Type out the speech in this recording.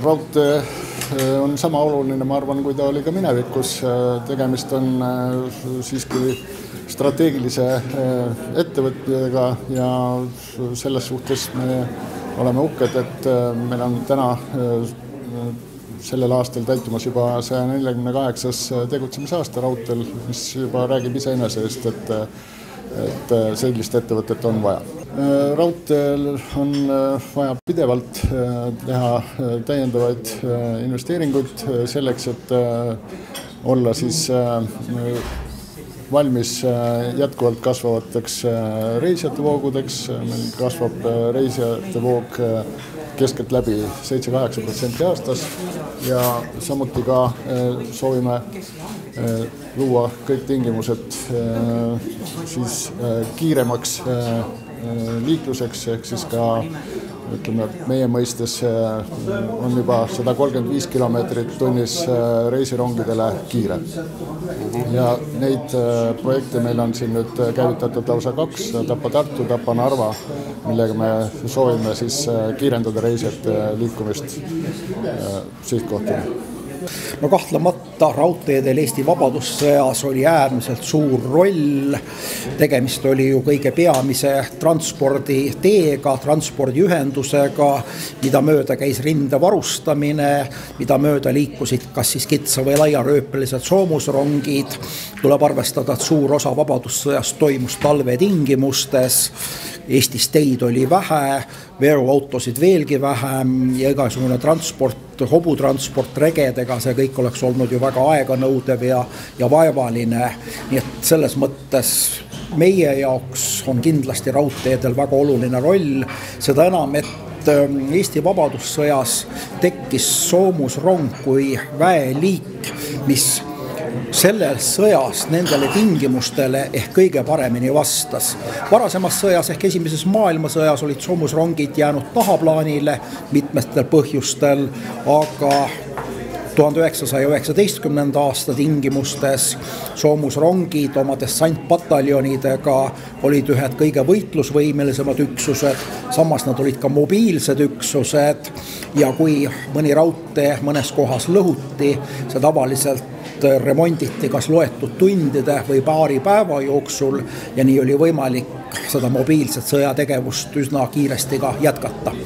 Raudtee on sama oluline, ma arvan, kui ta oli ka minevikus. Tegemist on siiski strateegilise ettevõtjatega ja selles suhtes me oleme uhked, et meil on täna sellel aastal täitumas juba 148. tegutsemisaasta raudteel, mis juba räägib iseenese eest, et sellist ettevõtet on vaja. Raudteel on vaja pidevalt teha täiendavaid investeeringuid selleks, et olla siis valmis jätkuvalt kasvavateks reisijate voogudeks. Meil kasvab reisijate voog keskelt läbi 7-8% aastas ja samuti ka soovime luua kõik tingimused siis kiiremaks liikluseks, ehk siis ka meie mõistes on juba 135 kilomeetrit tunnis reisirongidele kiire. Ja neid projekte meil on siin nüüd käivitatud lausa 2, Tapa-Tartu, Tapa-Narva, millega me soovime siis kiirendada reisijate liikumist sihtkohtadele. No kahtlemata raudteedel Eesti vabadussõjas oli äärmiselt suur roll. Tegemist oli ju kõige peamise transporditeega, transpordiühendusega, mida mööda käis rinde varustamine, mida mööda liikusid kas siis kitsa või laiarööpelised soomusrongid. Tuleb arvestada, et suur osa vabadussõjast toimus talvetingimustes. Eestis teid oli vähe, veoautosid veelgi vähem ja igasugune transport, hobutransport regedega, see kõik oleks olnud ju väga aeganõudev ja vaevaline. Nii et selles mõttes meie jaoks on kindlasti raudteedel väga oluline roll, seda enam, et Eesti vabadussõjas tekkis soomusrong kui väeliik, mis selles sõjas nendele tingimustele ehk kõige paremini vastas. Varasemas sõjas ehk esimeses maailmasõjas olid soomusrongid jäänud tahaplaanile mitmetel põhjustel, aga 1919. aasta tingimustes soomusrongid oma dessantpataljonidega olid ühed kõige võitlusvõimelisemad üksused, samas nad olid ka mobiilsed üksused ja kui mõni raudtee mõnes kohas lõhuti, see tavaliselt remonditi kas loetud tundide või paari päeva jooksul ja nii oli võimalik seda mobiilset sõjategevust üsna kiiresti ka jätkata.